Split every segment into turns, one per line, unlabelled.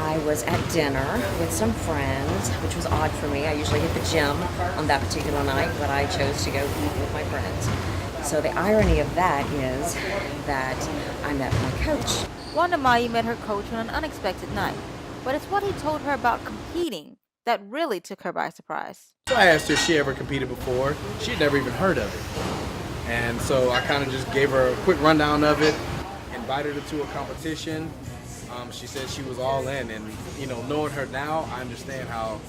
I was at dinner with some friends, which was odd for me. I usually hit the gym on that particular night, but I chose to go eat with my friends. So the irony of that is that I met my coach.
Wanda Mai met her coach on an unexpected night, but it's what he told her about competing that really took her by surprise.
So I asked her if she ever competed before. She'd never even heard of it. And so I kind of just gave her a quick rundown of it, invited her to a competition. She said she was all in, and knowing her now, I understand how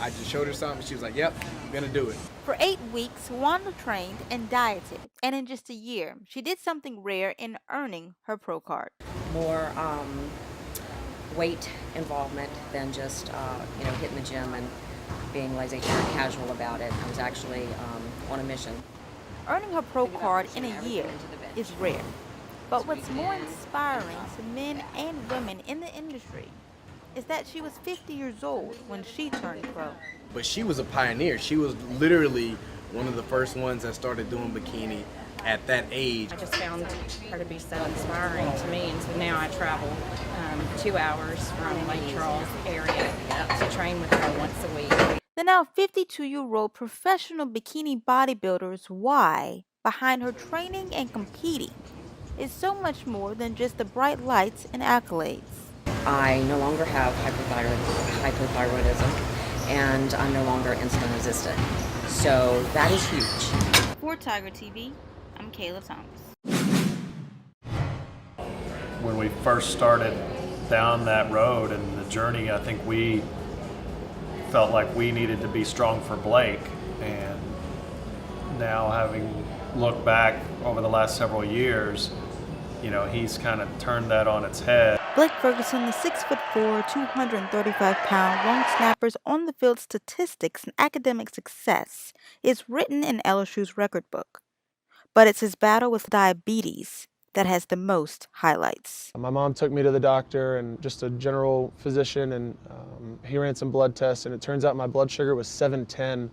I just showed her something. She was like, "Yep, I'm gonna do it."
For 8 weeks, Wanda trained and dieted, and in just a year, she did something rare in earning her pro card.
More weight involvement than just hitting the gym and being laissez-faire and casual about it. I was actually on a mission.
Earning her pro card in a year is rare. But what's more inspiring to men and women in the industry is that she was 50 years old when she turned pro.
But she was a pioneer. She was literally one of the first ones that started doing bikini at that age.
I just found her to be so inspiring to me, and so now I travel 2 hours from Lake Charles area to train with her once a week.
The now 52-year-old professional bikini bodybuilder's why behind her training and competing is so much more than just the bright lights and accolades.
I no longer have hypothyroidism, and I'm no longer insulin resistant. So that is huge.
For Tiger TV, I'm Kayla Thomas.
When we first started down that road and the journey, I think we felt like we needed to be strong for Blake. And now, having looked back over the last several years, he's kind of turned that on its head.
Blake Ferguson, the 6'4", 235-pound long snapper's on-the-field statistics and academic success is written in LSU's record book. But it's his battle with diabetes that has the most highlights.
My mom took me to the doctor and just a general physician, and he ran some blood tests, and it turns out my blood sugar was 710,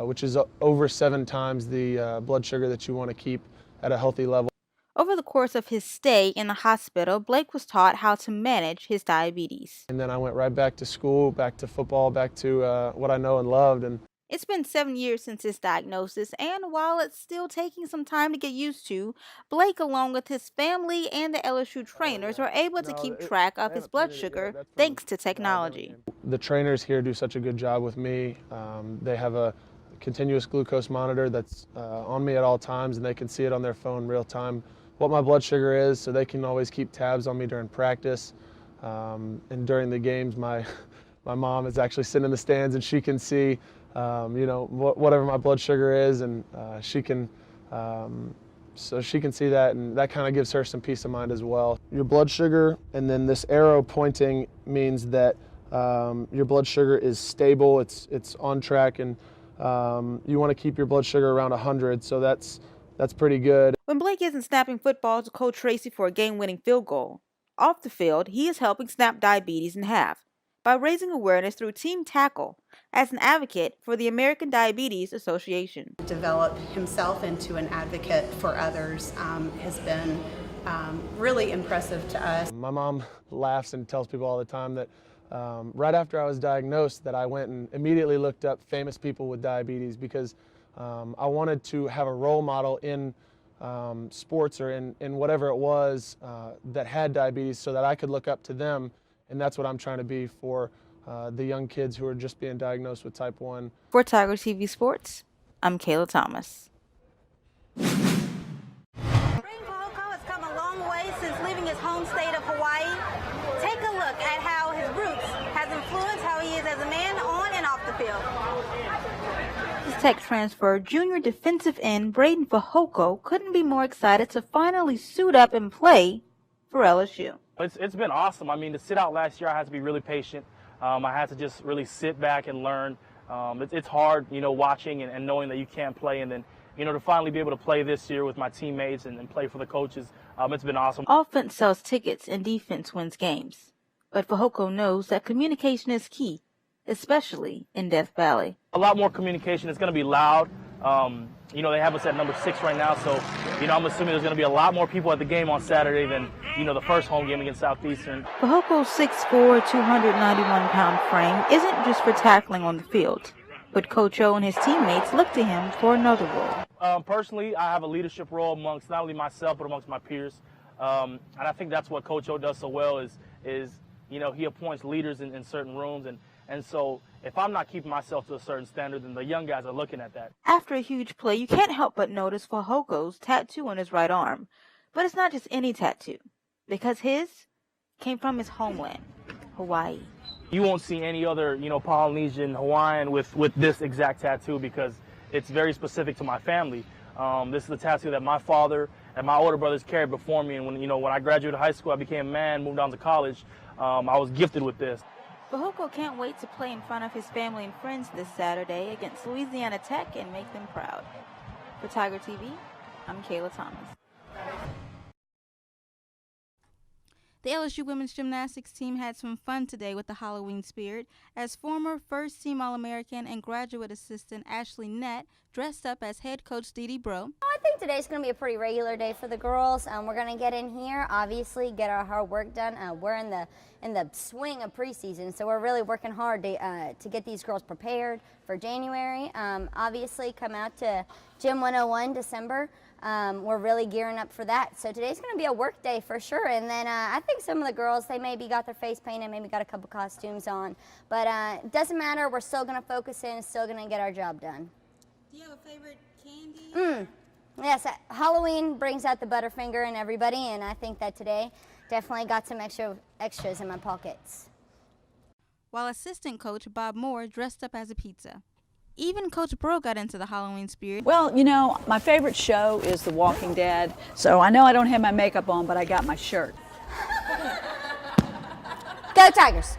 which is over 7 times the blood sugar that you want to keep at a healthy level.
Over the course of his stay in the hospital, Blake was taught how to manage his diabetes.
And then I went right back to school, back to football, back to what I know and loved. And
it's been 7 years since his diagnosis, and while it's still taking some time to get used to, Blake, along with his family and the LSU trainers, are able to keep track of his blood sugar thanks to technology.
The trainers here do such a good job with me. They have a continuous glucose monitor that's on me at all times, and they can see it on their phone real time what my blood sugar is, so they can always keep tabs on me during practice. And during the games, my mom is actually sitting in the stands, and she can see whatever my blood sugar is, and she can see that, and that kind of gives her some peace of mind as well. Your blood sugar, and then this arrow pointing means that your blood sugar is stable, it's on track, and you want to keep your blood sugar around 100, so that's pretty good.
When Blake isn't snapping footballs to Coach Tracy for a game-winning field goal, off the field, he is helping snap diabetes in half by raising awareness through Team Tackle as an advocate for the American Diabetes Association.
Develop himself into an advocate for others has been really impressive to us.
My mom laughs and tells people all the time that right after I was diagnosed that I went and immediately looked up famous people with diabetes, because I wanted to have a role model in sports or in whatever it was that had diabetes, so that I could look up to them. And that's what I'm trying to be for the young kids who are just being diagnosed with type 1.
For Tiger TV Sports, I'm Kayla Thomas.
Braden Fehoko has come a long way since leaving his home state of Hawaii. Take a look at how his roots has influenced how he is as a man on and off the field.
Tech transfer junior defensive end Braden Fehoko couldn't be more excited to finally suit up and play for LSU.
It's been awesome. I mean, to sit out last year, I had to be really patient. I had to just really sit back and learn. It's hard, watching and knowing that you can't play, and then, to finally be able to play this year with my teammates and play for the coaches, it's been awesome.
Offense sells tickets and defense wins games. But Fehoko knows that communication is key, especially in Death Valley.
A lot more communication. It's going to be loud. You know, they have us at number 6 right now, so, you know, I'm assuming there's going to be a lot more people at the game on Saturday than, you know, the first home game against Southeastern.
Fajoko's 6'4", 291-pound frame isn't just for tackling on the field, but Coach O and his teammates look to him for another role.
Personally, I have a leadership role amongst not only myself, but amongst my peers. And I think that's what Coach O does so well is you know, he appoints leaders in certain rooms. And so if I'm not keeping myself to a certain standard, then the young guys are looking at that.
After a huge play, you can't help but notice Fajoko's tattoo on his right arm. But it's not just any tattoo, because his came from his homeland, Hawaii.
You won't see any other, you know, Polynesian, Hawaiian with this exact tattoo because it's very specific to my family. This is the tattoo that my father and my older brothers carried before me. And when I graduated high school, I became a man, moved on to college. I was gifted with this.
Fajoko can't wait to play in front of his family and friends this Saturday against Louisiana Tech and make them proud. For Tiger TV, I'm Kayla Thomas. The LSU women's gymnastics team had some fun today with the Halloween spirit as former first-team All-American and graduate assistant Ashley Nett dressed up as head coach Dee Dee Bro.
I think today's going to be a pretty regular day for the girls. We're going to get in here, obviously, get our hard work done. We're in the swing of preseason, so we're really working hard to get these girls prepared for January. Obviously, come out to Gym 101 December. We're really gearing up for that. So today's going to be a work day for sure. And then I think some of the girls, they maybe got their face painted, maybe got a couple costumes on. But it doesn't matter. We're still going to focus in, still going to get our job done.
Do you have a favorite candy?
Yes, Halloween brings out the Butterfinger in everybody, and I think that today definitely got some extras in my pockets.
While assistant coach Bob Moore dressed up as a pizza. Even Coach Bro got into the Halloween spirit.
Well, you know, my favorite show is The Walking Dead, so I know I don't have my makeup on, but I got my shirt.
Go Tigers!